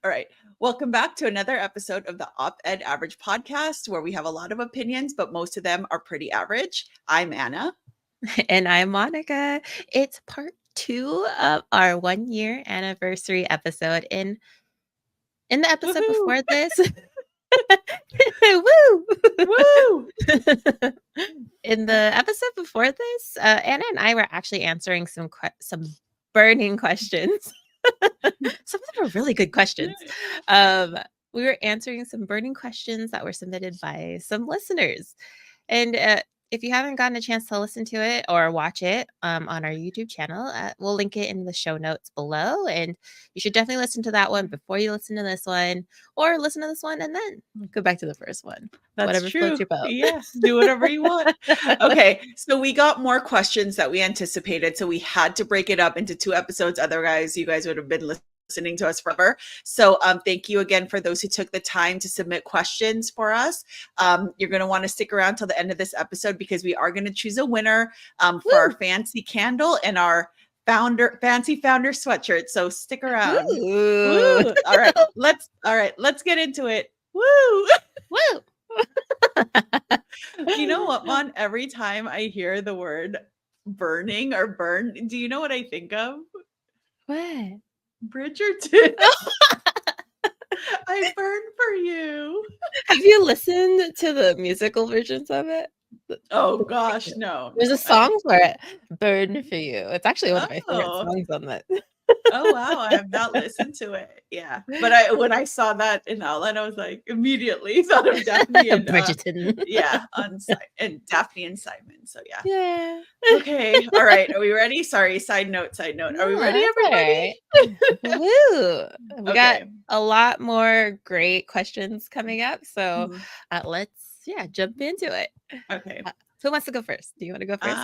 All right. Welcome back to another episode of the Op-Ed Average podcast, where we have a lot of opinions, but most of them are pretty average. I'm Anna. And I'm Monica. It's part 2 of our 1-year anniversary episode. In the episode Woohoo! before this, woo! Woo! In the episode before this, Anna and I were actually answering some burning questions. Some of them are really good questions. We were answering some burning questions that were submitted by some listeners. And if you haven't gotten a chance to listen to it or watch it on our YouTube channel, we'll link it in the show notes below. And you should definitely listen to that one before you listen to this one, or listen to this one and then go back to the first one. That's whatever true. floats your boat. Yeah, do whatever you want. Okay, so we got more questions that we anticipated, so we had to break it up into 2 episodes. Otherwise, you guys would have been listening to us forever. So thank you again for those who took the time to submit questions for us. You're going to want to stick around till the end of this episode because we are going to choose a winner for our fancy candle and our fancy founder sweatshirt. So stick around. Woo. All right, let's get into it. Woo. You know what, Mon? Every time I hear the word burning or burn, do you know what I think of? What? Bridgerton. I burn for you. Have you listened to the musical versions of it? Oh gosh, no. There's a song for it, Burn for You. It's actually one of my favorite songs on that. Oh wow, I have not listened to it. Yeah, but when I saw that in outline, I was like immediately thought of Daphne and Bridgerton. and Daphne and Simon. So yeah. Yeah. Okay. All right. Are we ready? Sorry. Side note. Are we ready, everybody? Right. Woo! We got a lot more great questions coming up. So let's jump into it. Okay. Who wants to go first? Do you want to go first?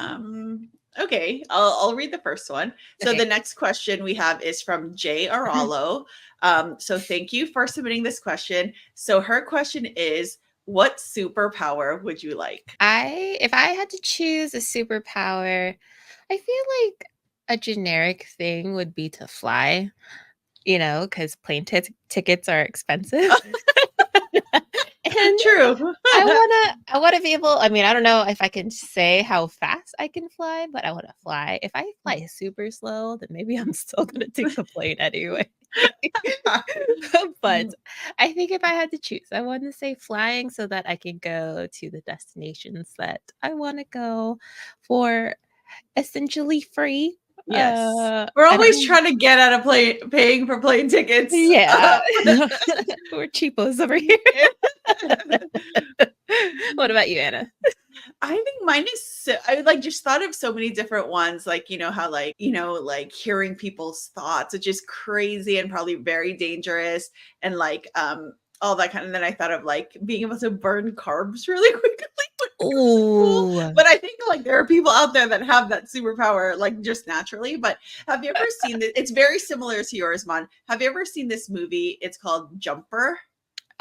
Okay, I'll read the first one. So the next question we have is from Jay Aralo. So thank you for submitting this question. So her question is, what superpower would you like? If I had to choose a superpower, I feel like a generic thing would be to fly, because plane tickets are expensive. And true. I want to be able, I don't know if I can say how fast I can fly, but I want to fly. If I fly super slow, then maybe I'm still going to take the plane anyway. But I think if I had to choose, I want to say flying so that I can go to the destinations that I want to go for essentially free. Yes. We're always trying to get out of paying for plane tickets. Yeah. We're cheapos over here. What about you, Anna? I think mine is, I just thought of so many different ones, like, how hearing people's thoughts, which is crazy and probably very dangerous, and all that kind of, and then I thought of being able to burn carbs really quickly. Cool. But I think there are people out there that have that superpower just naturally. But have you ever seen this? It's very similar to yours, Mon. Have you ever seen this movie? It's called Jumper.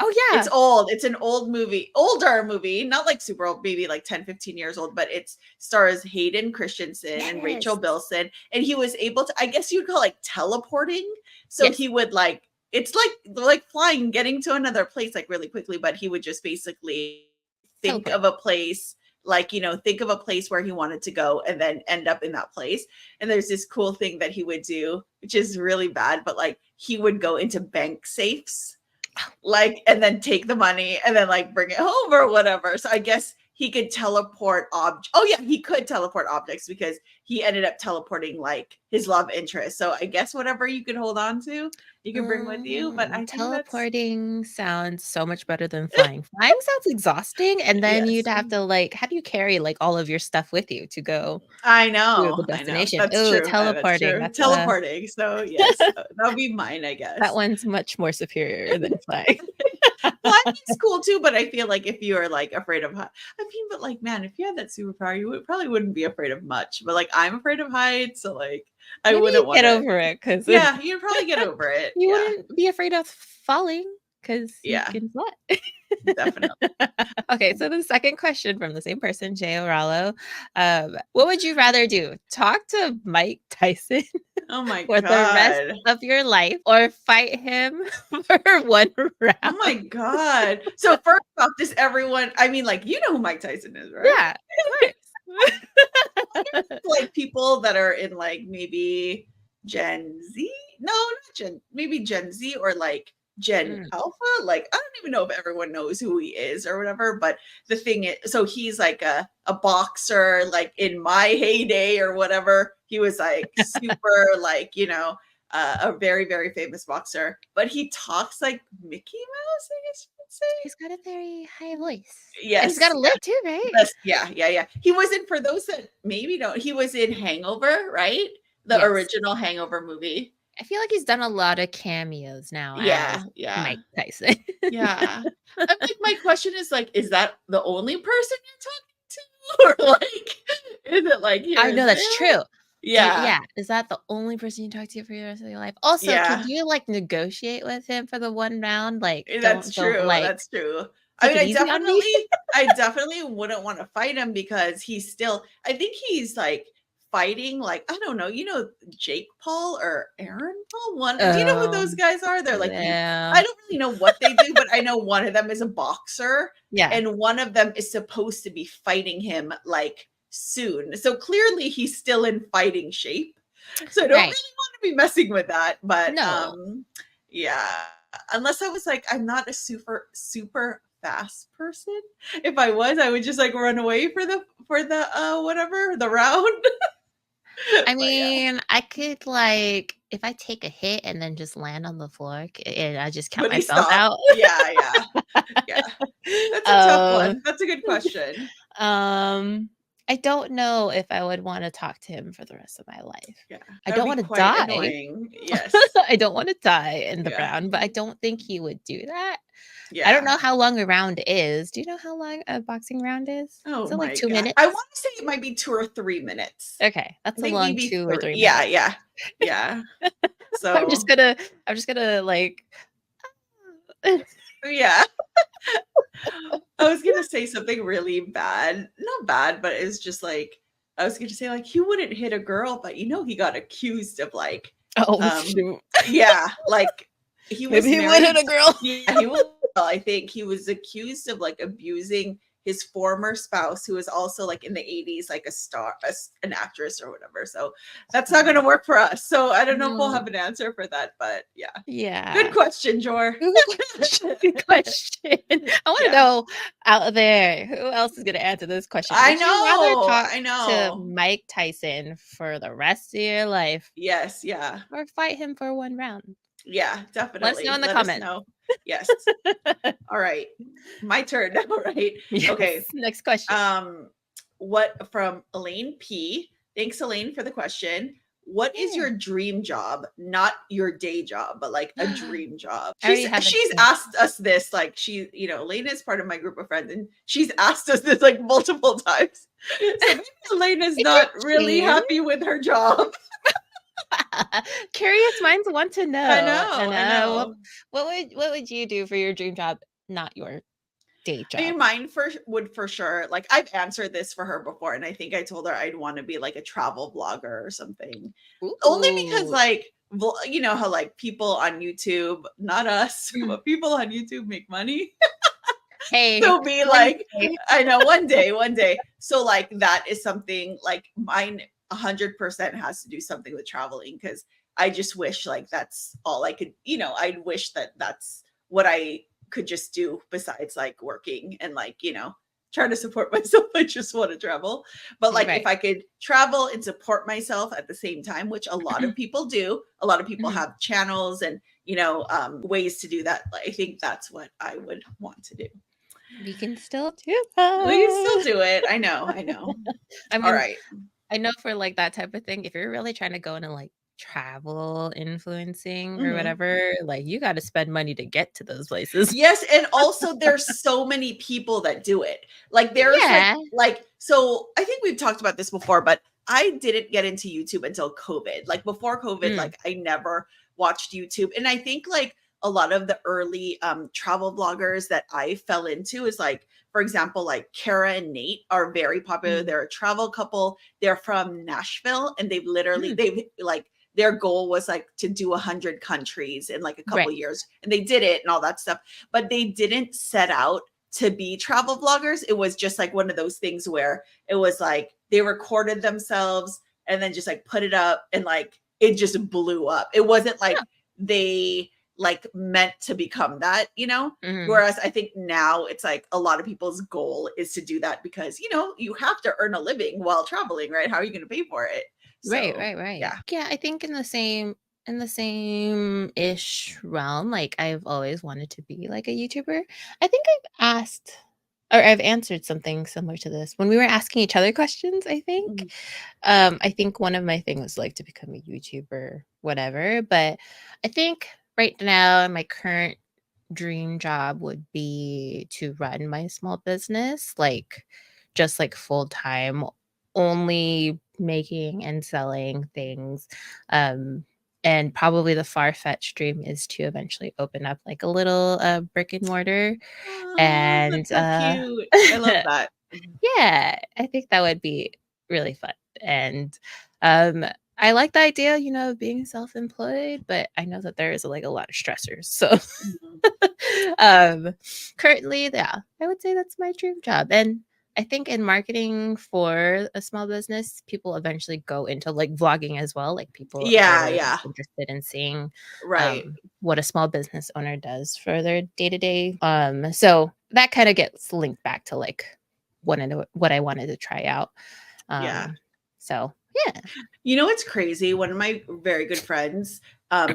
Oh yeah. It's old. It's an older movie, not super old, maybe 10, 15 years old, but it stars Hayden Christensen and Rachel Bilson. And he was able to, I guess you'd call teleporting. So he would it's like flying, getting to another place really quickly, but he would just basically think of a place, think of a place where he wanted to go and then end up in that place. And there's this cool thing that he would do, which is really bad, but he would go into bank safes, and then take the money and then bring it home or whatever. So I guess he could teleport he could teleport objects because he ended up teleporting his love interest. So I guess whatever you could hold on to, you can bring with you. But I teleporting sounds so much better than flying. Flying sounds exhausting, and then you'd have to how do you carry all of your stuff with you to go? I know to the destination. That's true. Teleporting. That's teleporting. So yes, that'll be mine, I guess. That one's much more superior than flying. Flying's cool too, but I feel if you are afraid of but man, if you had that superpower, you probably wouldn't be afraid of much. But I'm afraid of heights, so I wouldn't want to get over it because you'd probably get over it. You wouldn't be afraid of falling because you can fly. Definitely. Okay, so the second question from the same person, Jay O'Rallo. What would you rather do? Talk to Mike Tyson Oh my for the rest God. of your life or fight him for one round? Oh my God. So first off, does everyone, I mean, like, you know who Mike Tyson is, right? Yeah, of course. Like people that are in like maybe Gen Z? No, not Gen, maybe Gen Z or like Gen Mm, Alpha. Like, I don't even know if everyone knows who he is or whatever. But the thing is, so he's like a boxer, like in my heyday or whatever. He was like super, like, a very, very famous boxer. But he talks like Mickey Mouse, I guess you could say. he's got a very high voice. And he's got Yes. a lip too, right? Yes, yeah. He was in, for those that maybe don't, he was in Hangover, right? The Yes. original Hangover movie. I feel like he's done a lot of cameos now Yeah, as yeah, Mike Tyson. yeah. I'm like, my question is like, is that the only person you're talking to? Or like, is it like here I know and that's there? true. Yeah, Yeah, is that the only person you talk to for the rest of your life? Also, could yeah. you, like, negotiate with him for the one round? Like, That's don't, true. like, That's true. I take mean, it easy on me? I definitely wouldn't want to fight him because he's still, I think he's like fighting, like, I don't know, Jake Paul or Aaron Paul? Do you know who those Um, guys are? They're like, yeah. I don't really know what they do, but I know one of them is a boxer Yeah, and one of them is supposed to be fighting him like soon. So clearly he's still in fighting shape. So I don't really right. want to be messing with that. But No. yeah, unless I was like, I'm not a super fast person. If I was, I would just like run away for the whatever, the round. I But yeah. mean, I could, like, if I take a hit and then just land on the floor, and I just count Would he myself stop? out. Yeah. Yeah. That's a tough Um one. That's a good question. Um, I don't know if I would wanna talk to him for the rest of my life. Yeah. I That would don't be wanna quite die. annoying. Yes. I don't wanna die in the Yeah. round, but I don't think he would do that. I don't Yeah. know how long a round is. Do you know how long a boxing round is? Oh Is it like my 2 god. I minutes? want to say it might be 2 or 3 minutes. Okay, I that's a think long maybe 2 or 3. 3 Yeah, minutes. yeah. Yeah. I'm just So, gonna I'm just gonna, like yeah. I was gonna say something really bad. Not bad, but it's just like I was gonna say like he wouldn't hit a girl, but he got accused of like Oh, um shoot. yeah, like he Maybe was he would hit married. a girl. Yeah, he was, I think he was accused of like abusing his former spouse who was also like in the 80s, like a star, an actress or whatever. So that's not gonna work for us. So I don't know if we'll No. have an answer for that, but yeah. Good Yeah. question, Jor. Good question. Good question. I want to Yeah. know out there who else is going to answer this question. I Would you rather know. talk I to know. Mike Tyson for the rest of your life Yes, yeah. or fight him for one round? Yeah, Let us know definitely. in the Let us comments. know. Yes. All right. My turn now, right? Yes. Okay. Next question. What from Elaine P. Thanks, Elaine, for the question. What is Yeah. your dream job? Not your day job, but like a dream job. I already have She's an asked us this, like Elaine is part of my group of friends, and she's asked us this like multiple times. So maybe Elaine is It can not really change. happy with her job. Curious minds want to know. I know, And I know. what would you do for your dream job, not your day I job? mean, mine would for sure. Like I've answered this for her before, and I think I told her I'd want to be like a travel blogger or something. Only because, Ooh. like, you know how like people on YouTube, not us, but people on YouTube make money. Hey, So be one like, day. I know one day. So like that is something like mine 100% has to do something with traveling because I just wish like that's all I could, I'd wish that that's what I could just do besides like working and like, trying to support myself. I just want to travel. But like if Right. I could travel and support myself at the same time, which a lot of people do, a lot of people Mhm. have channels and, ways to do that. I think that's what I would want to do. We can still do We can still that. do it. I know. I All mean, right. I know for, like, that type of thing, if you're really trying to go into, like, travel influencing or Mhm. whatever, like, you gotta spend money to get to those places. Yes, and also there's so many people that do it. Like there's Yeah. so I think we've talked about this before, but I didn't get into YouTube until COVID. Like before COVID, Mm. like I never watched YouTube. And I think like a lot of the early travel vloggers that I fell into is like, for example, like Kara and Nate are very popular. Mm. They're a travel couple. They're from Nashville, and Mm. they've like their goal was like to do 100 countries in like a couple Right. years, and they did it and all that stuff. But they didn't set out to be travel vloggers. It was just like one of those things where it was like they recorded themselves and then just like put it up, and like it just blew up. It wasn't like Yeah. they like meant to become that, you know? Mhm. Whereas I think now it's like a lot of people's goal is to do that because, you know, you have to earn a living while traveling, right? How are you going to pay for it? Right, So, right, right. yeah. Yeah, I think in the same ish realm, like I've always wanted to be like a YouTuber. I think I've asked or I've answered something similar to this when we were asking each other questions, I think. Mhm. I think one of my things was like to become a YouTuber, whatever. But I think right now my current dream job would be to run my small business, like just like full time, only making and selling things. Um, and probably the far-fetched dream is to eventually open up like a little brick and mortar. Oh, And that's so cute. I love that. Mhm. yeah, I think that would be really fun. And um I like the idea, of being self-employed, but I know that there is like a lot of stressors. So Mhm. um currently, yeah, I would say that's my dream job. And I think in marketing for a small business, people eventually go into like vlogging as well. Like people Yeah, are like yeah. interested in seeing Right. what a small business owner does for their day to day. So that kind of gets linked back to like what I wanted to try out. Yeah. So yeah. You know what's crazy? One of my very good friends,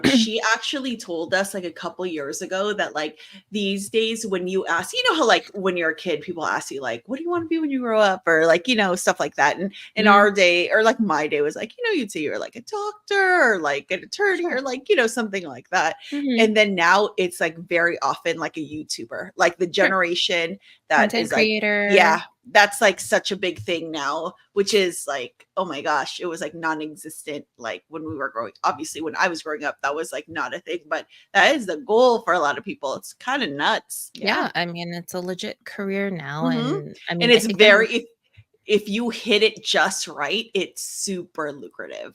she actually told us like a couple years ago that like these days when you ask, you know how like when you're a kid, people ask you like, what do you want to be when you grow up? Or like, you know, stuff like that. And in Mhm. our day, or like my day was like, you know, you'd say you're like a doctor or like an attorney Sure. or like, you know, something like that. Mhm. And then now it's like very often like a YouTuber, like the Sure. generation that Content is like, creator. yeah, that's like such a big thing now, which is like, oh my gosh, it was like non-existent like when we were growing. Obviously, when I was growing up, that was like not a thing, but that is the goal for a lot of people. It's kind of nuts. Yeah. Yeah, I mean, it's a legit career now, Hmm. and I And mean, I it's think I'm very if you hit it just right, it's super lucrative.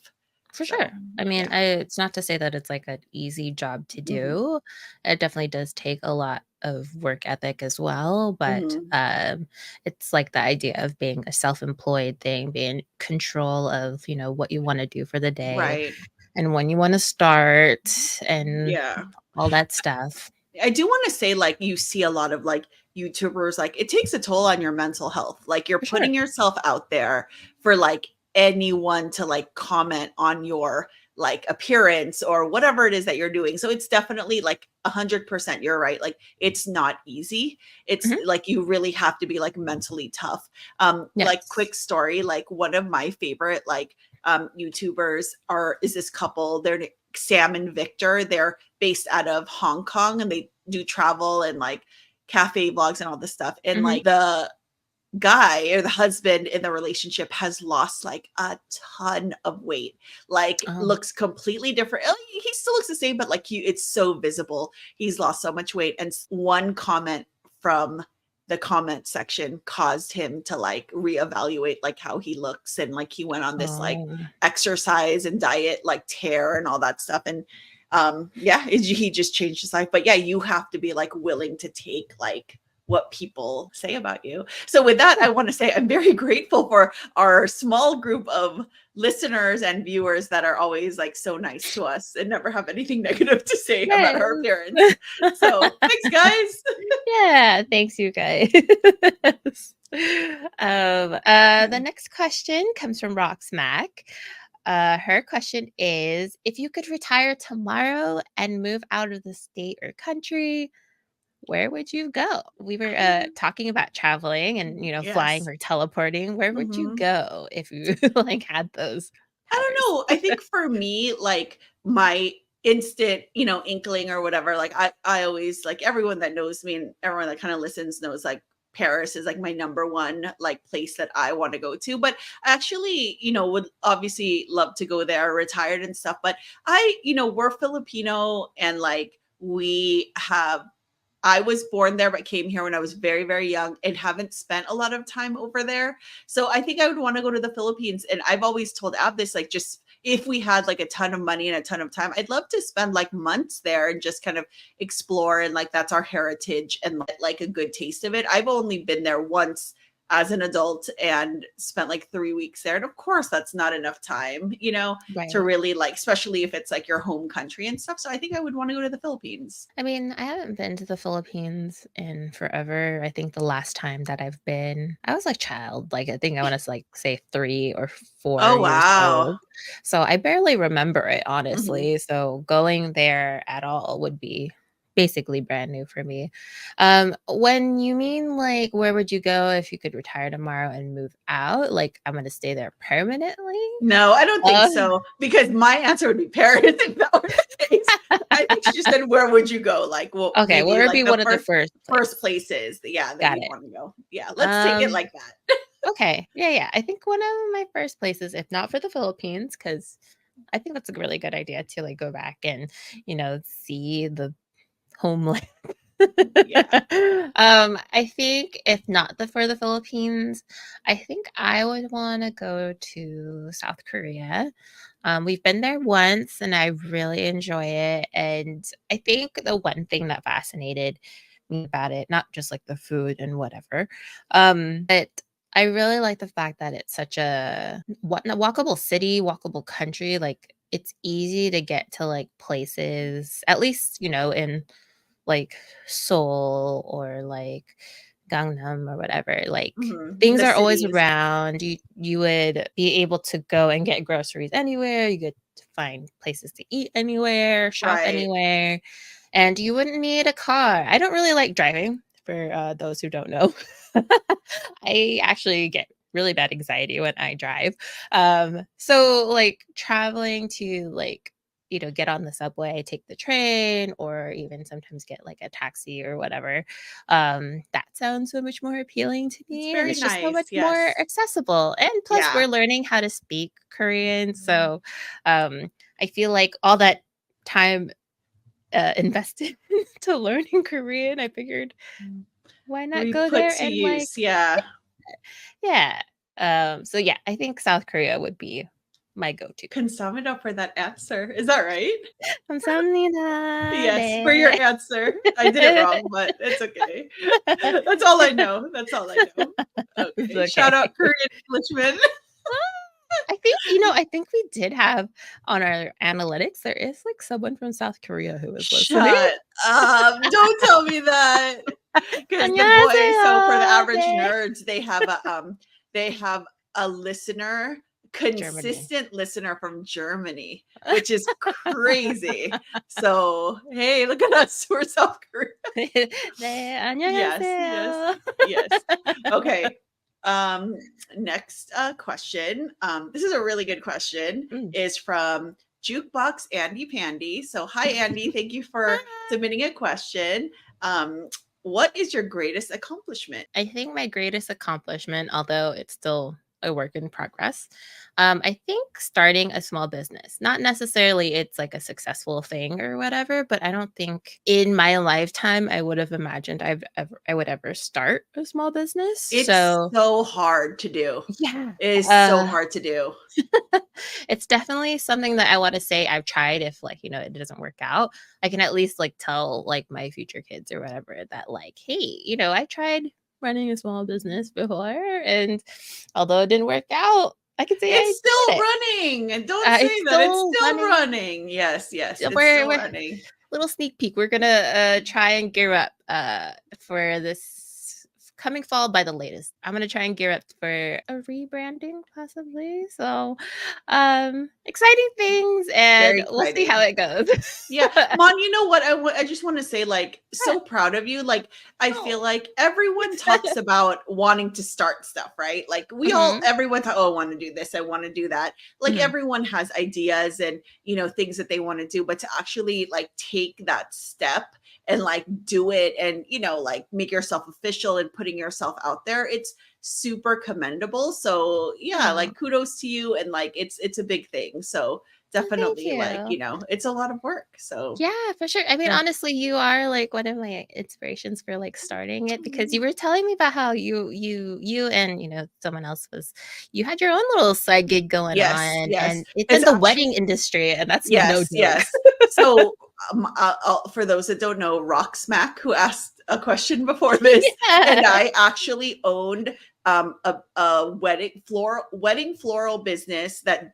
for sure. So I mean, yeah. it's not to say that it's like an easy job to Hmm. do. It definitely does take a lot of work ethic as well, but Hmm. it's like the idea of being a self-employed thing, being in control of, what you want to do for the day Right. and when you want to start and Yeah. all that stuff. I do want to say, like, you see a lot of like YouTubers, like, it takes a toll on your mental health. Like, you're For sure. putting yourself out there for like anyone to like comment on your like appearance or whatever it is that you're doing. So it's definitely like 100% you're right. Like, it's not easy. It's Mhm. like you really have to be like mentally tough. Like, Yes. quick story, like, one of my favorite like YouTubers is this couple. They're Sam and Victor. They're based out of Hong Kong, and they do travel and like cafe vlogs and all this stuff. And Mhm. like the guy or the husband in the relationship has lost like a ton of weight, like Oh. looks completely different. He still looks the same, but like it's so visible. He's lost so much weight. And one comment from the comment section caused him to like reevaluate like how he looks, and like he went on this like Oh. exercise and diet like tear and all that stuff. And yeah, he just changed his life. But yeah, you have to be like willing to take like what people say about you. So with that, I want to say I'm very grateful for our small group of listeners and viewers that are always like so nice to us and never have anything negative to say about our Yes. appearance. So thanks, guys. Yeah, thanks you guys. The next question comes from Roxmac. Her question is, if you could retire tomorrow and move out of the state or country, where would you go? We were talking about traveling and flying Yes. or teleporting. Where would you Mhm. go if you like had those I don't powers? know. I think for me, like my instant, you know, inkling or whatever, like I always like everyone that knows me and everyone that kind of listens knows like Paris is like my number one like place that I want to go to. But I actually, you know, would obviously love to go there retired and stuff. But we're Filipino, and like we have I was born there, but came here when I was very, very young and haven't spent a lot of time over there. So I think I would want to go to the Philippines. And I've always told Ab this, like, just if we had like a ton of money and a ton of time, I'd love to spend like months there and just kind of explore. And like, that's our heritage and like a good taste of it. I've only been there once as an adult and spent like 3 weeks there. And of course, that's not enough time, to Right. really like, especially if it's like your home country and stuff. So I think I would want to go to the Philippines. I mean, I haven't been to the Philippines in forever. I think the last time that I've been, I was like child. Like I think I want to like say 3 or 4 Oh, years wow. old. So I barely remember it, Mhm. honestly. So going there at all would be basically brand new for me. When you mean like where would you go if you could retire tomorrow and move out? Like I'm gonna stay there permanently? No, I don't think Uh, so, because my answer would be Paris if that were the case. I think she just said, "Where would you go?" Like, well, okay, maybe where would like be the one of the first first place? places, yeah, that Got you'd it. want to go. Yeah, let's take it Um, like that. Okay. Yeah, yeah. I think one of my first places, if not for the Philippines, because I think that's a really good idea to like go back and, see the homeland. Yeah. I think if not for the Philippines, I think I would want to go to South Korea. We've been there once and I really enjoy it. And I think the one thing that fascinated me about it, not just like the food and whatever, but I really like the fact that it's such a walkable city, walkable country. Like it's easy to get to like places, at least, in like Seoul or like Gangnam or whatever. Like things The are always cities. around. You would be able to go and get groceries anywhere. You could find places to eat anywhere, shop Right. anywhere, and you wouldn't need a car. I don't really like driving. For those who don't know, I actually get really bad anxiety when I drive. So like traveling to like get on the subway, take the train, or even sometimes get like a taxi or whatever. That sounds so much more appealing to It's me, and very it's just so nice. much more Yes. accessible. And plus, Yeah. we're learning how to speak Korean, Mhm. so I feel like all that time invested into learning Korean, I figured why not We go put there to and like use. Yeah. yeah. So yeah, I think South Korea would be my go-to. 감사합니다 for that answer. Is that right? 감사합니다. Yes, for your 네. answer. I did it wrong, but it's okay. That's all I know. That's all I know. It's Okay. Shout okay. out Korean Englishman. I think we did have on our analytics, there is like someone from South Korea who is listening. Shut up. Don't tell me that. Because the boys, so for the 안녕하세요. average 네. nerds, they have a listener, Germany. consistent listener from Germany, which is crazy. So hey, look at us. We're South Korea. 네, Yes, yes, 안녕하세요. yes. Okay. Um, Next question. This is a really good question. Mm. Is from Jukebox Andy Pandy. So hi Andy, thank you for submitting a question. Um, what is your greatest accomplishment? I think my greatest accomplishment, although it's still a work in progress, I think starting a small business. Not necessarily it's like a successful thing or whatever, but I don't think in my lifetime I would have imagined I would ever start a small business. It's So so hard to do. yeah, It is so uh, hard to do. it's definitely something that I want to say I've tried. If like it doesn't work out, I can at least like tell like my future kids or whatever that like, hey, I tried running a small business before, and although it didn't work out, I can say I It's still did it. running. Don't say It's that. It's still still running. running. Yes, yes, it's still We're running. little sneak peek. We're gonna try and gear up for this coming fall by the latest. I'm gonna try and gear up for a rebranding possibly. So exciting things, and Very we'll see how exciting. it goes. Yeah, Mon, you know what? I just want to say, like, so proud of you. Like, I feel Oh. like everyone talks about wanting to start stuff, right? Like, Mhm, everyone talk, oh, I want to do this, I want to do that. Like, mhm. everyone has ideas and things that they want to do, but to actually like take that step and like do it and like make yourself official and putting yourself out there, it's super commendable. So yeah, Aw. like kudos to you, and like it's a big thing. So Well, thank definitely like, you. it's a lot of work. So Yeah, for sure. I mean, yeah. honestly, you are like one of my inspirations for like starting it because you were telling me about how you and someone else was you had your own little side gig going Yes, on yes. and it's It's in the actually wedding industry and that's no yes, joke. yes. So, for those that don't know, Rocksmack, who asked a question before this, and Yeah. I actually owned a wedding floral business that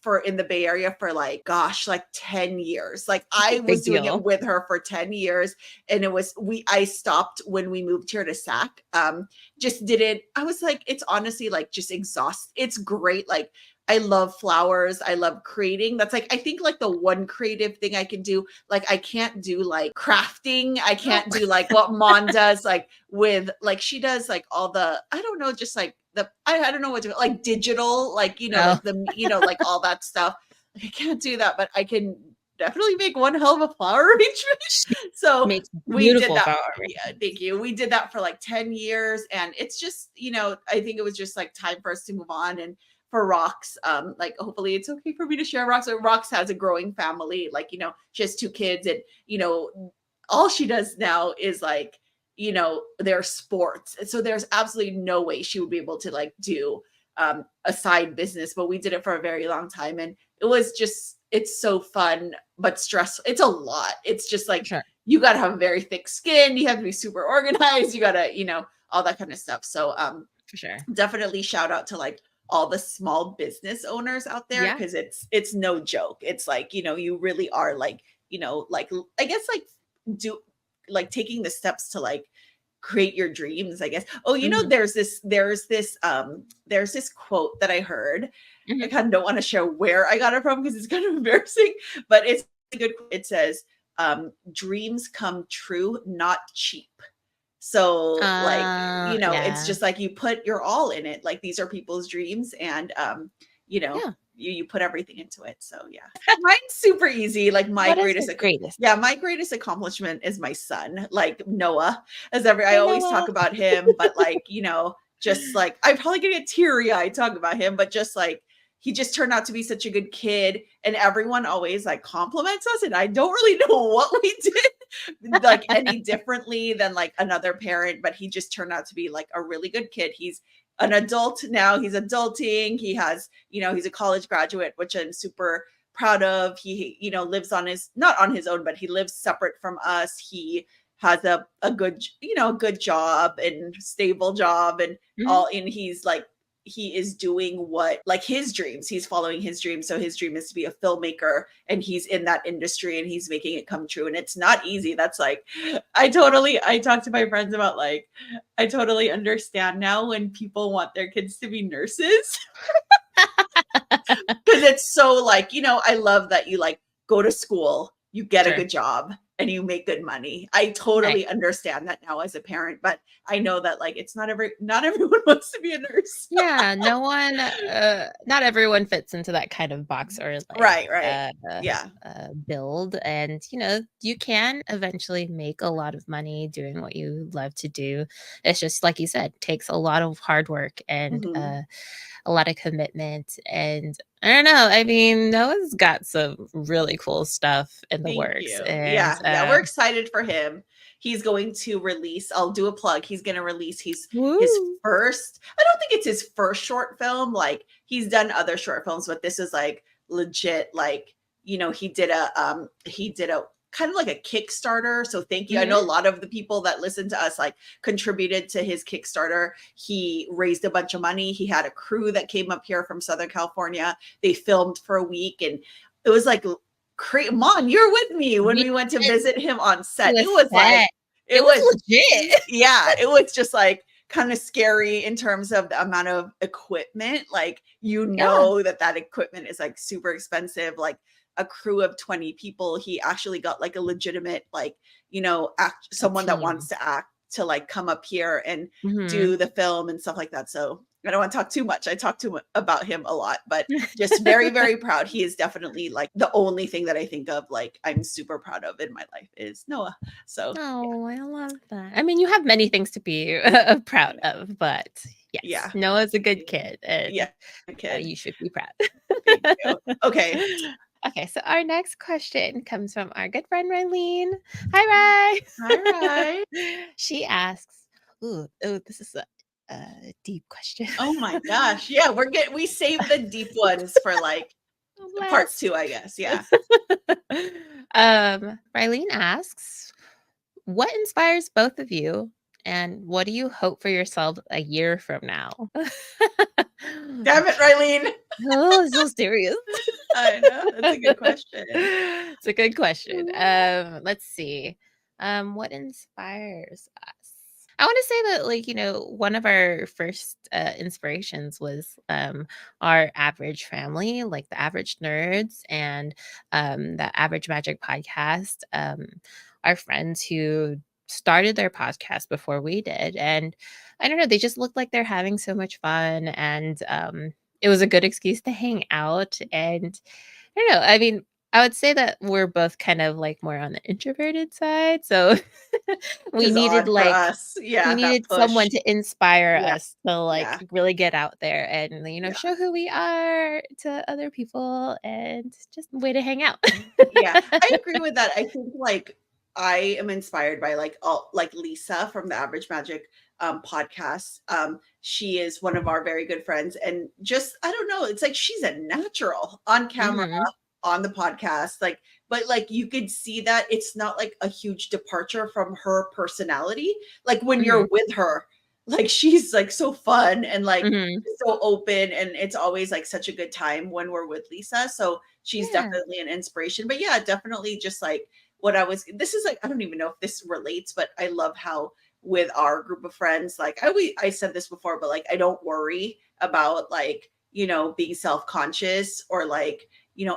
for in the Bay Area for like, gosh, like 10 years. Like It's a I was big doing it deal. with her for 10 years. And I stopped when we moved here to SAC. Just didn't, I was like, it's honestly like just exhaust. It's great. Like I love flowers. I love creating. That's like, I think like the one creative thing I can do. Like I can't do like crafting. I Oh, can't do like what Mon does, like with like she does like all the, I don't know, just like I don't know what to like digital, like oh, like like all that stuff. Like, I can't do that, but I can definitely make one hell of a flower arrangement. she So makes we did beautiful that. flowers. Yeah, thank you. We did that for like 10 years. And it's just, I think it was just like time for us to move on. And for Rox, like hopefully it's okay for me to share Rox. Rox has a growing family, like, she has 2 kids and, all she does now is like, their sports. So there's absolutely no way she would be able to like do a side business, but we did it for a very long time. And it's so fun, but stressful. It's a lot. It's just For like, sure. you got to have a very thick skin. You have to be super organized. You got to, all that kind of stuff. So, For sure. definitely shout out to like all the small business owners out there. Yeah. Cause it's no joke. It's like, you really are like, like, I guess like do like taking the steps to like create your dreams, I guess. Oh, Hmm. there's this quote that I heard. I Hmm. kind of don't want to share where I got it from because it's kind of embarrassing, but it's a good quote. It says, dreams come true, not cheap. So like, it's Yeah. just like you put your all in it. Like these are people's dreams and you know, Yeah. you put everything into it. So yeah. Mine's super easy. Like What is the greatest? my greatest accomplishment is my son, like Noah, I I always know. talk about him, but like, just like I'm probably gonna get teary-eyed talking about him, but just like he just turned out to be such a good kid and everyone always like compliments us and I don't really know what we did like any differently than like another parent, but he just turned out to be like a really good kid. He's an adult now. He's adulting. He has, he's a college graduate, which I'm super proud of. He, lives on not on his own, but he lives separate from us. He has a good, good job and stable job and Mhm. all, and he's like, he is doing what like his dreams. He's following his dreams. So his dream is to be a filmmaker and he's in that industry and he's making it come true. And it's not easy. That's like, I talk to my friends about like, I totally understand now when people want their kids to be nurses because it's so like, I love that you like go to school, you get a Sure. good job and you make good money. I Right. totally understand that now as a parent, but I know that like it's not everyone wants to be a nurse. Yeah, no one, not everyone fits into that kind of box or like Right, right. Yeah. build. And, you can eventually make a lot of money doing what you love to do. It's just like you said, takes a lot of hard work and Mhm. a lot of commitment. And I don't know. I mean, Noah's got some really cool stuff in the Thank works. you. And Yeah, yeah, we're excited for him. He's going to release, I'll do a plug. He's going to release his woo. first, I don't think it's his first short film. Like he's done other short films, but this is like legit like, he did a kind of like a Kickstarter. So thank you. I know a Hmm. lot of the people that listen to us like contributed to his Kickstarter. He raised a bunch of money. He had a crew that came up here from Southern California. They filmed for a week and it was like Mon, you're with me when We we went to went visit him on to set. a It was like, set. it It was was, legit. yeah, it was just like kind of scary in terms of the amount of equipment. Like, Yeah. that equipment is like super expensive. Like a crew of 20 people, he actually got like a legitimate, like, A someone that wants team. to act to like come up here and Mhm. do the film and stuff like that. So I don't want to talk too much. I talk too much about him a lot, but just very, very proud. He is definitely like the only thing that I think of like I'm super proud of in my life is Noah. So yeah. Oh, I love that. I mean, you have many things to be proud of, but Yes, Yeah. Noah's a good kid, and Yeah. Good kid. you should be proud. Thank you. Okay. Okay, so our next question comes from our good friend Rylene. Hi, All right. She asks, this is a deep question. Oh my gosh. Yeah, we save the deep ones for like part Last. 2, I guess. Yeah. Rylene asks, what inspires both of you, and what do you hope for yourself a year from now? Damn it, Rylene. Oh, so serious. I know. That's a good question. It's a good question. Let's see. What inspires us? I want to say that, like, one of our first inspirations was our average family, like the average nerds and the average magic podcast. Our friends who started their podcast before we did. And I don't know, they just looked like they're having so much fun. And it was a good excuse to hang out. And I don't know. I mean, I would say that we're both kind of like more on the introverted side. So we Is needed odd for like us. Yeah, we that needed someone push. to inspire Yeah. us to like Yeah. really get out there and Yeah. show who we are to other people and just a way to hang out. Yeah. I agree with that. I think like I am inspired by like Lisa from the Average Magic podcast. She is one of our very good friends, and just I don't know, it's like she's a natural on camera, Mhm. on the podcast, like, but like you could see that it's not like a huge departure from her personality. Like when Mhm. you're with her, like she's like so fun and like Mhm. so open, and it's always like such a good time when we're with Lisa. So she's Yeah. definitely an inspiration. But yeah, definitely just like this is like, I don't even know if this relates, but I love how with our group of friends, like I said this before, but like I don't worry about like, being self-conscious or like,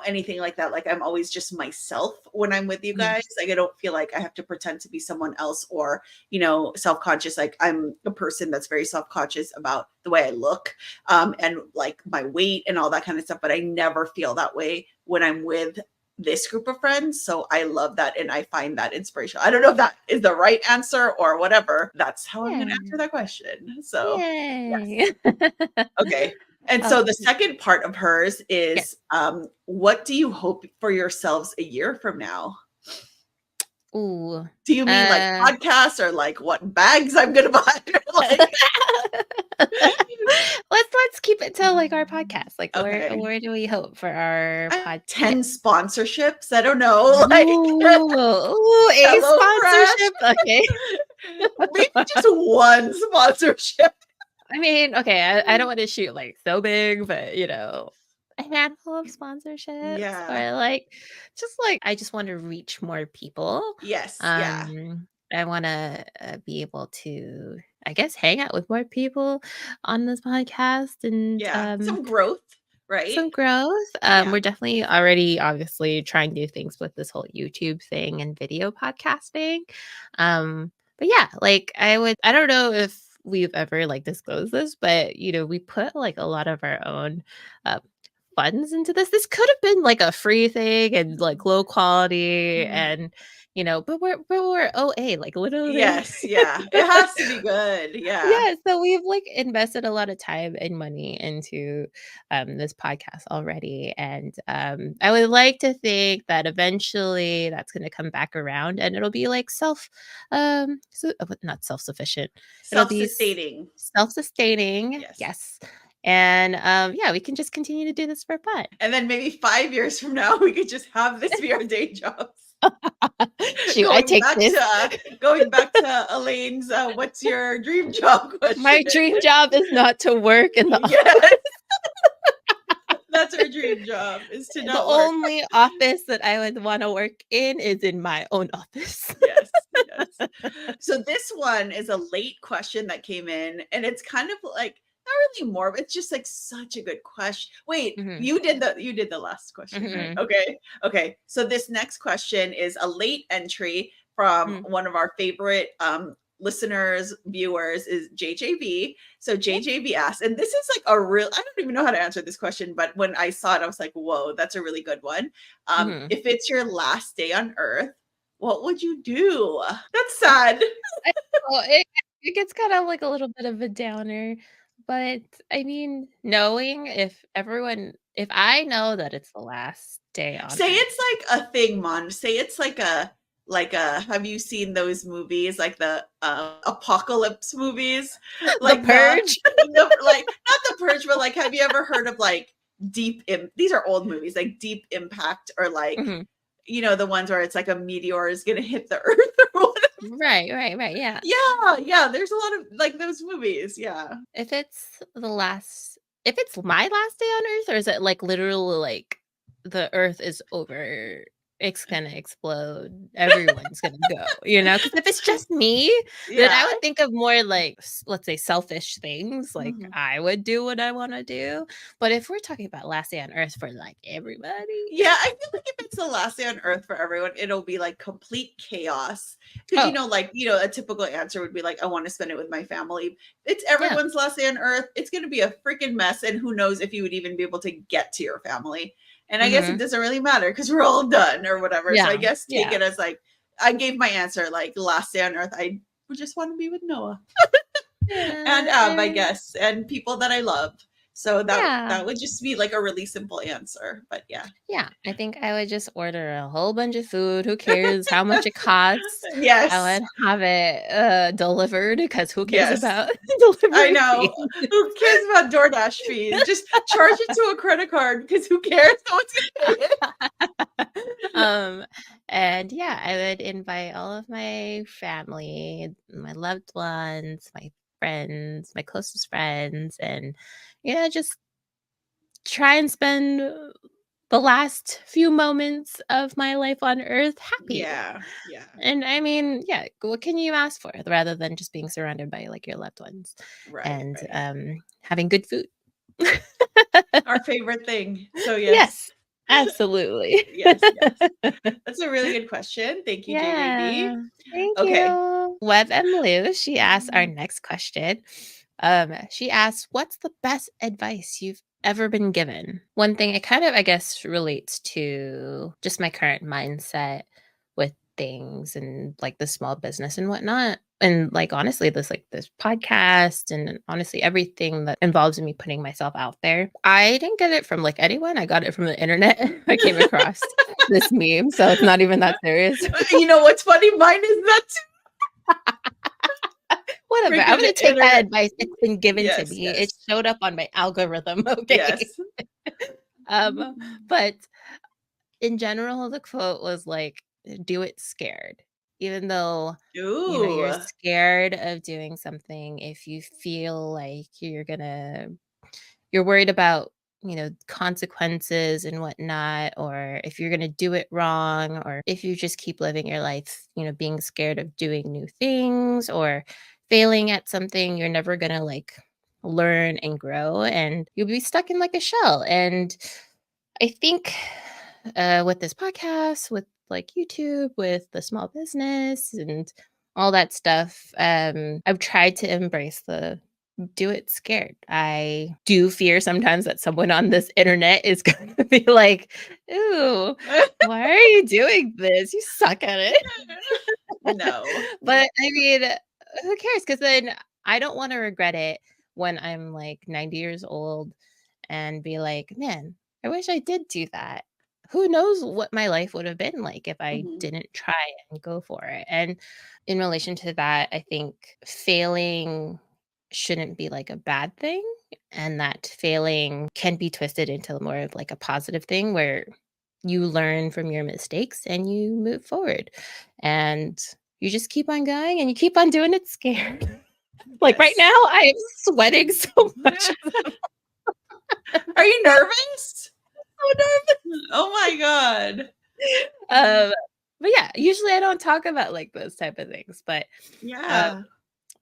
anything like that. Like I'm always just myself when I'm with you Mhm. guys. Like I don't feel like I have to pretend to be someone else or, self-conscious. Like I'm a person that's very self-conscious about the way I look, and like my weight and all that kind of stuff. But I never feel that way when I'm with this group of friends. So I love that. And I find that inspirational. I don't know if that is the right answer or whatever. That's how I'm going to Yeah. answer that question. So, Yay. yes. Okay. And Oh, so the second part of hers yes. is what do you hope for yourselves a year from now? Ooh. Do you mean like podcasts or like what bags I'm going to buy? Like, let's keep it to like our podcast. Like okay. where do we hope for our podcast? 10 sponsorships. I don't know. Like Ooh, a HelloFresh. sponsorship. Okay. Maybe just one sponsorship. I mean, okay, I don't want to shoot like so big, but a handful of sponsorships Yeah. or like just like I just want to reach more people. Yes. Yeah. I want to be able to, I guess, hang out with more people on this podcast and Yeah. Some growth, right? some growth. Yeah. We're definitely already obviously trying new things with this whole YouTube thing and video podcasting. But yeah, like I don't know if we've ever like disclosed this, but we put like a lot of our own uh, funds into this. This could have been like a free thing and like low quality and but we're OA, like literally. Yes. Yeah. It has to be good. Yeah. Yeah, so we've like invested a lot of time and money into this podcast already, and I would like to think that eventually that's going to come back around, and it'll be like not self sufficient. It'll be Self-sustaining. self sustaining. Yes. Yes, and yeah, we can just continue to do this for fun. And then maybe 5 years from now, we could just have this be our day jobs. Shoot, I take this. Going back to Elaine's, what's your dream job question? My dream job is not to work in the Yes. That's her dream job, is to the not work. only office that I would want to work in is in my own office. Yes, yes. So this one is a late question that came in, and it's kind of like not really morbid. It's just like such a good question. Wait, Mhm. you did the last question, right? Mhm. Okay. So this next question is a late entry from one of our favorite listeners, viewers, is JJB. So JJB asked, and this is like I don't even know how to answer this question, but when I saw it, I was like, whoa, that's a really good one. If it's your last day on Earth, what would you do? That's sad. Well, it gets kind of like a little bit of a downer, But I mean, knowing if I know that it's the last day on Say Earth. it's like a thing, Mon. Say it's like a have you seen those movies like the apocalypse movies? The Like Purge. like not the purge, but like have you ever heard of like these are old movies, like Deep Impact or like Mhm. the ones where it's like a meteor is gonna hit the earth or whatever. Right, yeah. Yeah, there's a lot of like those movies. Yeah. If it's if it's my last day on Earth, or is it like literally like the Earth is over, it's gonna explode, everyone's gonna go, you know? Because if it's just me, then I Yeah. would think of more like let's say selfish things, like Mhm. I would do what I want to do. But if we're talking about last day on Earth for like everybody, Yeah, I feel like if it's the last day on earth for everyone, it'll be like complete chaos. Because oh a typical answer would be like, I want to spend it with my family. It's yeah, everyone's last day on earth. It's going to be a freaking mess. And who knows if you would even be able to get to your family. And I guess it hmm doesn't really matter because we're all done or whatever. So I yeah, guess take yeah, it as like, I gave my answer like last day on earth. I would just want to be with Noah and yeah, my guests and people that I love. So yeah. that would just be like a really simple answer. But yeah. Yeah, I think I would just order a whole bunch of food. Who cares how much it costs? I Yes. would have it delivered because who cares Yes. about I delivery know. fee? Who cares about DoorDash fees? Just charge it to a credit card because who cares? No one's gonna pay it. um, and yeah, I would invite all of my family, my loved ones, my friends, my closest friends, and just try and spend the last few moments of my life on Earth happy. Yeah. Yeah. And I mean, yeah, what can you ask for rather than just being surrounded by like your loved ones Right. and Right. having good food? Our favorite thing. So yes. Yes, absolutely. Yes. Yes. That's a really good question. Thank you, Yeah. JJB. Thank Okay. you. Web and Lou, she asked our next question. She asked, "What's the best advice you've ever been given?" One thing it kind of, I guess, relates to just my current mindset with things and like the small business and whatnot. And like honestly, this podcast and honestly everything that involves me putting myself out there. I didn't get it from like anyone. I got it from the internet. I came across this meme, so it's not even that serious. You know what's funny? Mine is that Whatever. I'm freaking gonna take that internet. advice. It's been given to Yes. me. It Yes. showed up on my algorithm. Okay. Yes. um, but in general, the quote was like, "Do it scared." Even though you're Ooh. scared of doing something, if you feel like you're worried about consequences and whatnot, or if you're gonna do it wrong, or if you just keep living your life being scared of doing new things or failing at something, you're never gonna like learn and grow, and you'll be stuck in like a shell. And I think with this podcast, with like YouTube, with the small business and all that stuff, I've tried to embrace the do it scared. I do fear sometimes that someone on this internet is going to be like, "Ooh, why are you doing this? You suck at it." No. But I mean, who cares? Because then I don't want to regret it when I'm like 90 years old and be like, "Man, I wish I did do that." Who knows what my life would have been like if I Mhm. didn't try and go for it. And in relation to that, I think failing shouldn't be like a bad thing, and that failing can be twisted into more of like a positive thing where you learn from your mistakes and you move forward. And you just keep on going and you keep on doing it scared. Like right Yes. now, I am sweating so much. Are you nervous? So nervous. Oh my god. Um, but yeah, usually I don't talk about like those type of things, but um, Yeah.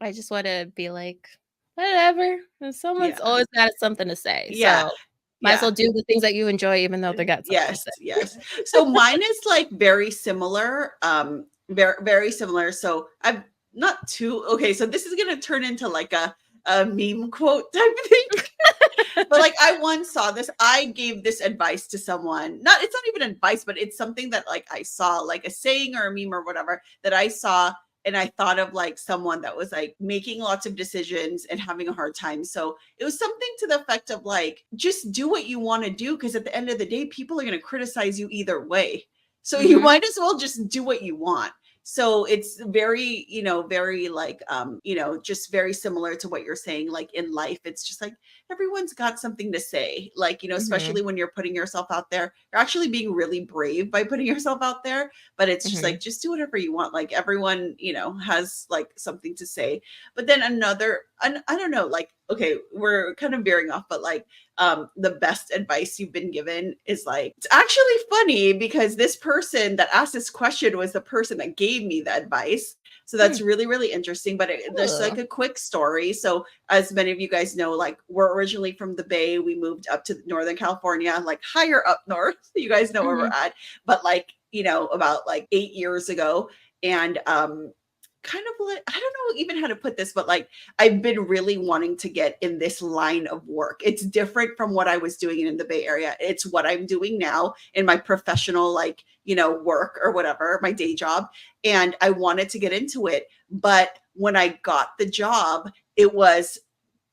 I just want to be like, whatever. Someone's Yeah. always got something to say, Yeah. so might as well Yeah. do the things that you enjoy, even though they got something to Yes, say. yes. So mine is like very similar. Very similar. So I'm not too okay. So this is gonna turn into like a meme quote type of thing. But like I once saw this, I gave this advice to someone. Not it's not even advice, but it's something that like I saw, like a saying or a meme or whatever that I saw and I thought of like someone that was like making lots of decisions and having a hard time. So it was something to the effect of like, just do what you want to do, because at the end of the day, people are going to criticize you either way. So you might as well just do what you want. So it's very, very like, just very similar to what you're saying. Like in life, it's just like everyone's got something to say. Like, especially when you're putting yourself out there, you're actually being really brave by putting yourself out there. But it's just like, just do whatever you want. Like everyone, has like something to say. But then I don't know, like, okay, we're kind of veering off, but like, the best advice you've been given is like, it's actually funny because this person that asked this question was the person that gave me the advice. So that's really, really interesting. But there's like a quick story. So as many of you guys know, like we're originally from the Bay. We moved up to Northern California, like higher up north. You guys know where we're at. But like, about like 8 years ago. And kind of like, I don't know even how to put this, but like I've been really wanting to get in this line of work. It's different from what I was doing in the Bay Area. It's what I'm doing now in my professional, like, work or whatever, my day job. And I wanted to get into it. But when I got the job, it was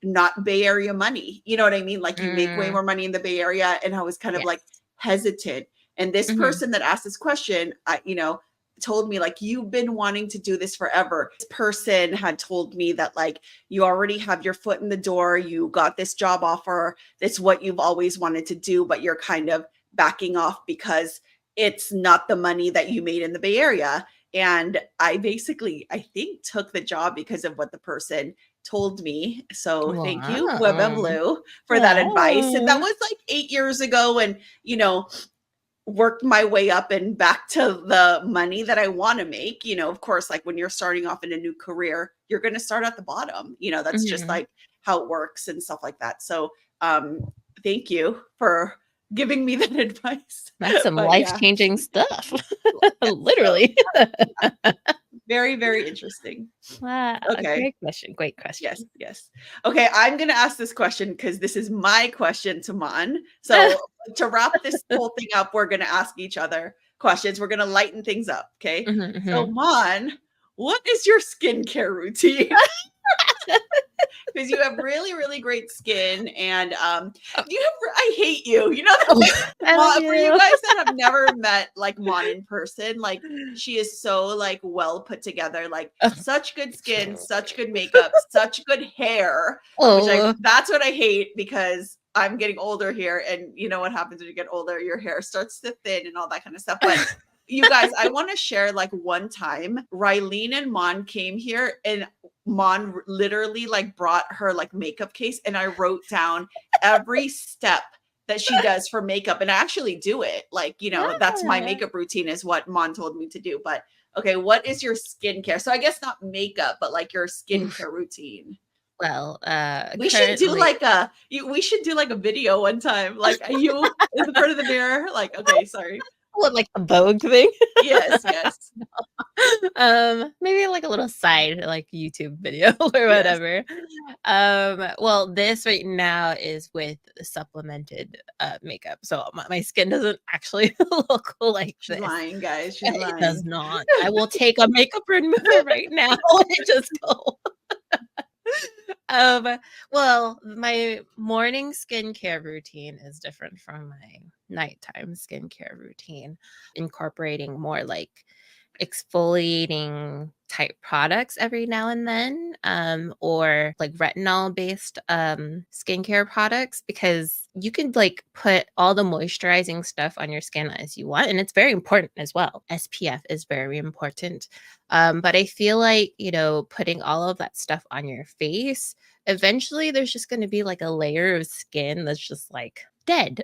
not Bay Area money. You know what I mean? Like you make way more money in the Bay Area. And I was kind of like hesitant. And this person that asked this question, told me like, you've been wanting to do this forever. This person had told me that like, you already have your foot in the door. You got this job offer. It's what you've always wanted to do, but you're kind of backing off because it's not the money that you made in the Bay Area. And I basically, I think, took the job because of what the person told me. So thank you, Web and Blue, for that advice. And that was like 8 years ago. And, worked my way up and back to the money that I want to make. Of course, like when you're starting off in a new career, you're going to start at the bottom. That's just like how it works and stuff like that. So thank you for giving me that advice. That's some life-changing stuff. Literally. Very, very interesting. Wow. Okay. Great question. Great question. Yes. Yes. Okay. I'm going to ask this question because this is my question to Mon. So to wrap this whole thing up, we're going to ask each other questions. We're going to lighten things up. Okay. So Mon, what is your skincare routine? Because you have really, really great skin, and I hate you. That for you guys that have never met like Mon in person, like she is so like well put together, like such good skin, such good makeup, such good hair. That's what I hate because I'm getting older here, and you know what happens when you get older, your hair starts to thin and all that kind of stuff. But you guys, I want to share like one time Rylene and Mon came here, and Mon literally like brought her like makeup case, and I wrote down every step that she does for makeup, and I actually do it. Like, that's my makeup routine is what Mon told me to do. But okay, what is your skincare? So I guess not makeup, but like your skincare routine. Well, we should do like a video one time, like you in the front of the mirror. Like, okay, sorry. What, like a Vogue thing? Yes. Maybe like a little side like YouTube video or whatever. Well, this right now is with supplemented makeup, so my skin doesn't actually look like She's this. lying, guys. She's lying. It does not. I will take a makeup remover right now and just go. Well, my morning skincare routine is different from my nighttime skincare routine, incorporating more like exfoliating type products every now and then, or like retinol based skincare products, because you can like put all the moisturizing stuff on your skin as you want, and it's very important as well. SPF is very important, but I feel like putting all of that stuff on your face, eventually there's just going to be like a layer of skin that's just like dead.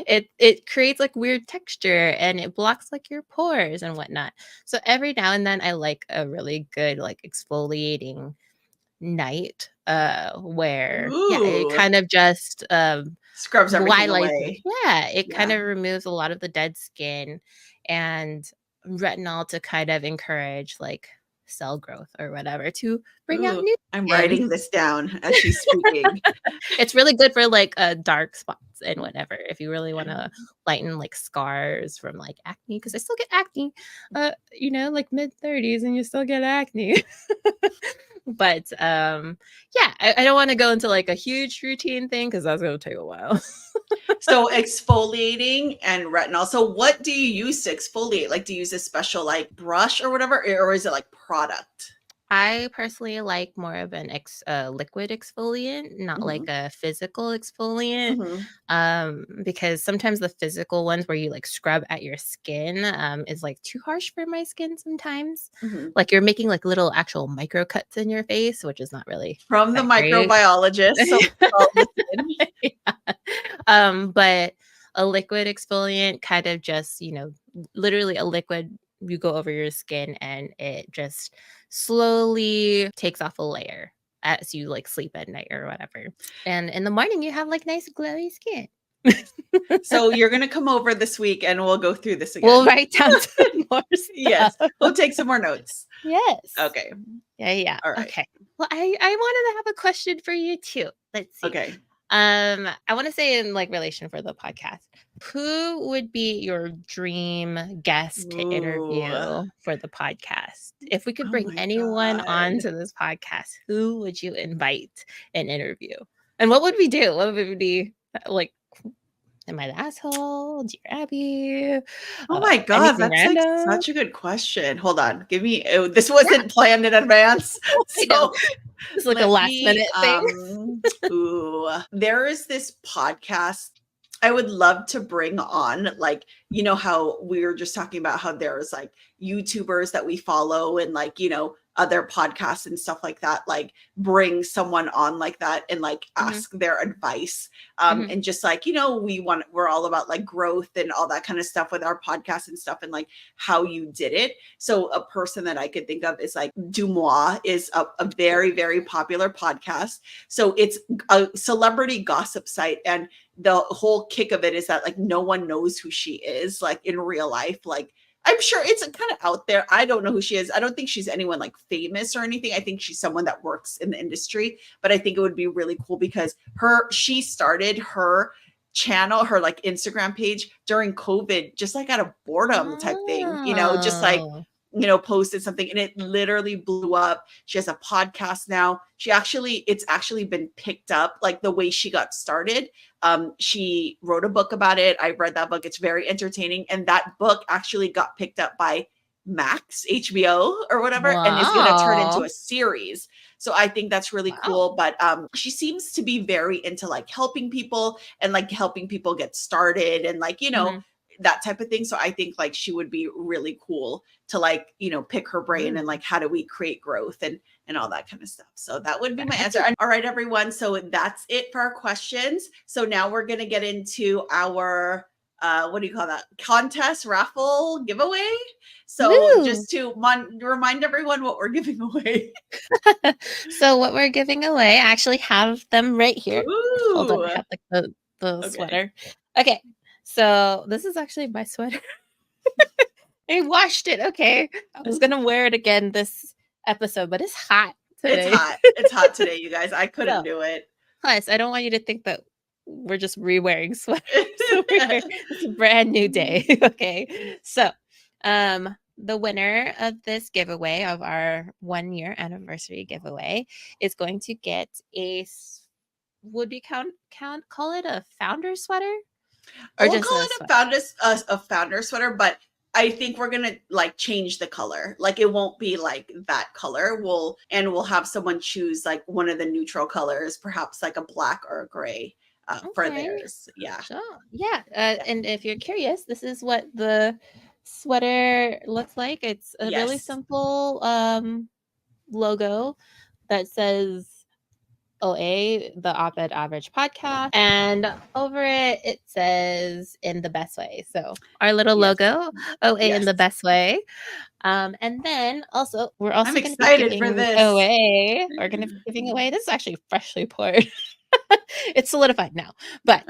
it creates like weird texture, and it blocks like your pores and whatnot. So every now and then I like a really good like exfoliating night where it kind of just scrubs everything away. It kind of removes a lot of the dead skin, and retinol to kind of encourage like cell growth or whatever to bring out Ooh, new I'm skin. writing this down as she's speaking. It's really good for like dark spots and whatever. If you really want to lighten like scars from like acne, because I still get acne, like mid-30s and you still get acne. But yeah, I don't want to go into like a huge routine thing because that's going to take a while. So exfoliating and retinol. So what do you use to exfoliate? Like, do you use a special like brush or whatever, or is it like product? I personally like more of an liquid exfoliant, not like a physical exfoliant, because sometimes the physical ones where you like scrub at your skin is like too harsh for my skin sometimes. Like you're making like little actual micro cuts in your face, which is not really From the that great. microbiologist. So Yeah. But a liquid exfoliant kind of just, literally a liquid you go over your skin and it just slowly takes off a layer as you like sleep at night or whatever. And in the morning you have like nice glowy skin. So you're gonna come over this week and we'll go through this again. We'll write down some more stuff. Yes, we'll take some more notes. Yes. Okay. Yeah. All right. Okay. Well, I wanted to have a question for you too. Let's see. Okay. I want to say in like relation for the podcast, who would be your dream guest to interview for the podcast? If we could bring anyone onto this podcast, who would you invite and interview? And what would we do? What would we be like? Am I the asshole? Dear Abby? Oh my God, that's like such a good question. Hold on. This wasn't planned in advance. So it's like a last minute thing. There is this podcast I would love to bring on, like, how we were just talking about how there's like YouTubers that we follow and like, other podcasts and stuff like that, like bring someone on like that and like ask their advice. And just like, we're all about like growth and all that kind of stuff with our podcast and stuff and like how you did it. So a person that I could think of is like Dumois is a very, very popular podcast. So it's a celebrity gossip site. And the whole kick of it is that like no one knows who she is like in real life. Like I'm sure it's kind of out there. I don't know who she is. I don't think she's anyone like famous or anything. I think she's someone that works in the industry, but I think it would be really cool because she started her channel, her like Instagram page during COVID, just like out of boredom type thing, just like, posted something and it literally blew up. She has a podcast now. It's actually been picked up like the way she got started. She wrote a book about it. I read that book. It's very entertaining. And that book actually got picked up by Max, HBO or whatever, and is going to turn into a series. So I think that's really cool. But she seems to be very into like helping people and like helping people get started and like, that type of thing. So I think like she would be really cool to like, pick her brain and like, how do we create growth and all that kind of stuff. So that would be my answer. All right, everyone. So that's it for our questions. So now we're going to get into our, what do you call that? Contest, raffle, giveaway. So just to remind everyone what we're giving away. So what we're giving away, I actually have them right here. Ooh. Hold on, I have like the sweater. Okay. So this is actually my sweater. I washed it. Okay. I was going to wear it again this episode, but it's hot today. It's hot today, you guys. I couldn't do it. Plus, I don't want you to think that we're just re-wearing sweaters. It's a brand new day. Okay. So, the winner of this giveaway, of our 1-year anniversary giveaway, is going to get would we call it a founder sweater? Or we'll call it a founder sweater, but I think we're gonna like change the color. Like it won't be like that color. We'll have someone choose like one of the neutral colors, perhaps like a black or a gray for theirs. Yeah. Sure. Yeah. And if you're curious, this is what the sweater looks like. It's a really simple logo that says OA, the Op-Ed Average podcast, and over it says "in the best way." So our little logo, OA in the best way. And then also we're also going to be giving away. We're going to be giving away. This is actually freshly poured. It's solidified now, but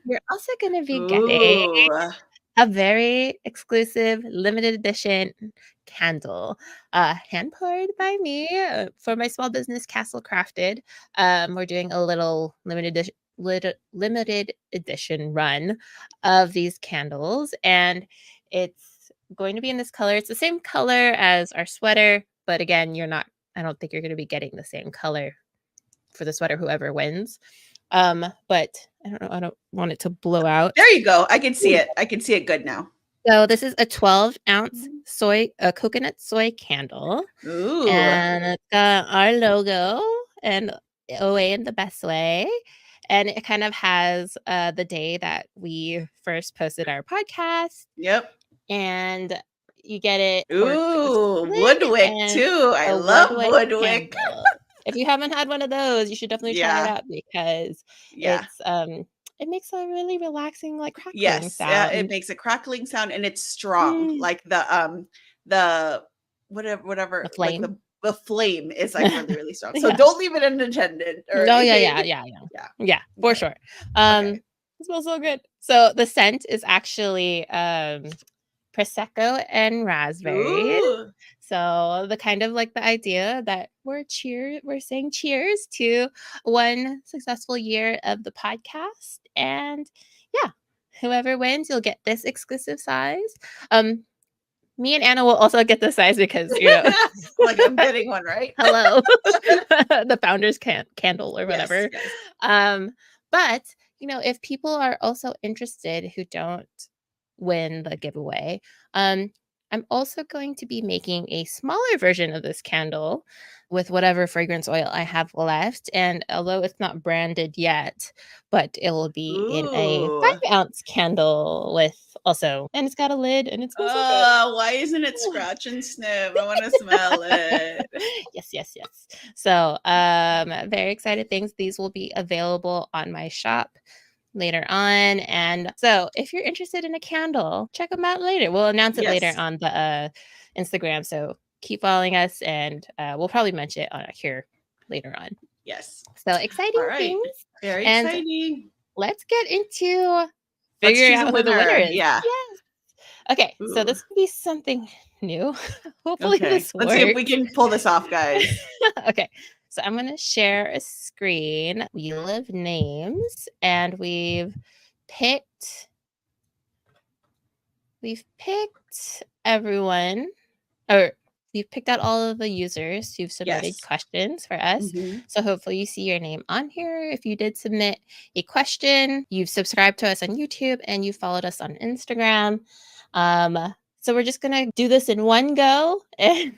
we're also going to be getting a very exclusive limited edition candle, hand poured by me for my small business Castle Crafted. We're doing a little limited edition run of these candles, and it's going to be in this color. It's the same color as our sweater, but again, I don't think you're going to be getting the same color for the sweater, whoever wins. But I don't know. I don't want it to blow out. There you go. I can see it. I can see it good now. So this is a 12-ounce coconut soy candle. Ooh. And it's got our logo and OA in the best way. And it kind of has the day that we first posted our podcast. Yep. And you get it. Ooh, Woodwick too. I love Woodwick. If you haven't had one of those, you should definitely try it out because it's it makes a really relaxing, like crackling sound. It makes a crackling sound and it's strong. Like the whatever the flame. Like the flame is like really, really strong. So don't leave it unattended. Yeah, for sure. It smells so good. So the scent is actually Prosecco and raspberries. Ooh. So the kind of like the idea that we're saying cheers to one successful year of the podcast. And yeah, whoever wins, you'll get this exclusive size. Me and Anna will also get the size because, like I'm getting one, right? Hello. The founder's candle or whatever. Yes. But, if people are also interested who don't win the giveaway, I'm also going to be making a smaller version of this candle with whatever fragrance oil I have left. And although it's not branded yet, but it will be in a 5-ounce candle with also, and it's got a lid and it smells so good. Why isn't it scratch and sniff? I want to smell it. Yes. So very excited things. These will be available on my shop later on. And so if you're interested in a candle, check them out later. We'll announce it later on the Instagram. So keep following us and we'll probably mention it on here later on. Yes. So exciting things. Very exciting. Let's get into figuring out who the winner is. Yeah. Yes. Okay. Ooh. So this could be something new. Hopefully this works. Let's see if we can pull this off, guys. Okay. So I'm going to share a screen, Wheel of Names, and we've picked everyone, or we've picked out all of the users who've submitted questions for us. Mm-hmm. So hopefully you see your name on here. If you did submit a question, you've subscribed to us on YouTube and you followed us on Instagram. So we're just going to do this in one go and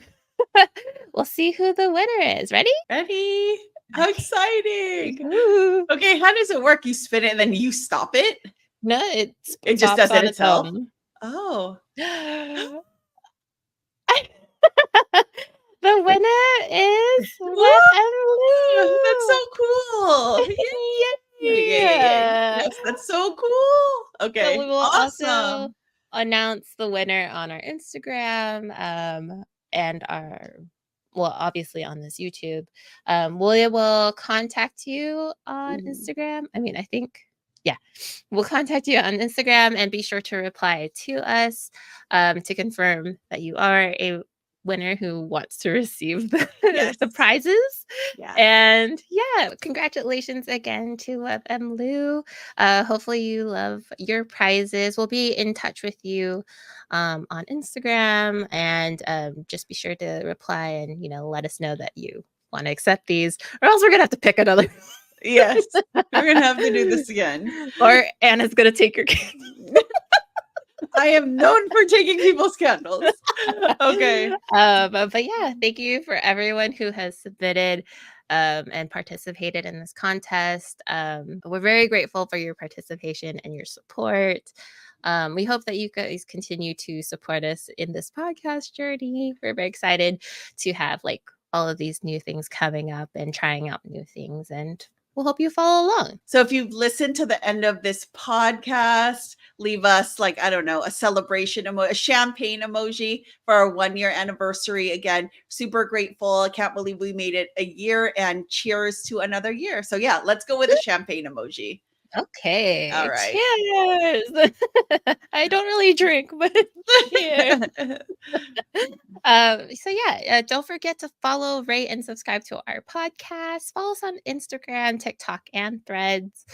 we'll see who the winner is. Ready? Ready. How exciting. Ooh. Okay, how does it work? You spin it and then you stop it? No, it just does it itself. Oh. The winner is Emily. That's so cool. Yay. Yes, that's so cool. Okay. So we will also announce the winner on our Instagram and obviously on this YouTube. We will contact you on Instagram. I think, we'll contact you on Instagram and be sure to reply to us to confirm that you are a winner who wants to receive the prizes. Yeah. And congratulations again to Lou. Hopefully you love your prizes. We'll be in touch with you on Instagram and just be sure to reply and let us know that you want to accept these, or else we're gonna have to pick another. Yes, we're gonna have to do this again, or Anna's gonna take your candle. I am known for taking people's candles. Okay. But thank you for everyone who has submitted and participated in this contest. We're very grateful for your participation and your support. We hope that you guys continue to support us in this podcast journey. We're very excited to have all of these new things coming up and trying out new things, and we'll hope you follow along. So if you've listened to the end of this podcast, leave us a celebration emoji, a champagne emoji for our 1-year anniversary. Again, super grateful. I can't believe we made it a year, and cheers to another year. So let's go with a champagne emoji. Okay. All right. Cheers. I don't really drink, but cheers. So yeah, don't forget to follow, rate, and subscribe to our podcast. Follow us on Instagram, TikTok, and Threads.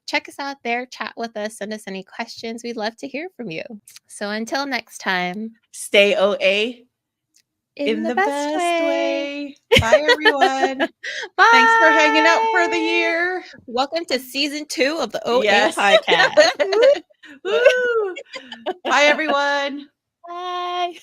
Check us out there, chat with us, send us any questions. We'd love to hear from you. So until next time, Stay OA in the best way. Bye, everyone. Bye. Thanks for hanging out for the year. Welcome to season 2 of the OA Yes. podcast. Woo. Bye, everyone. Bye.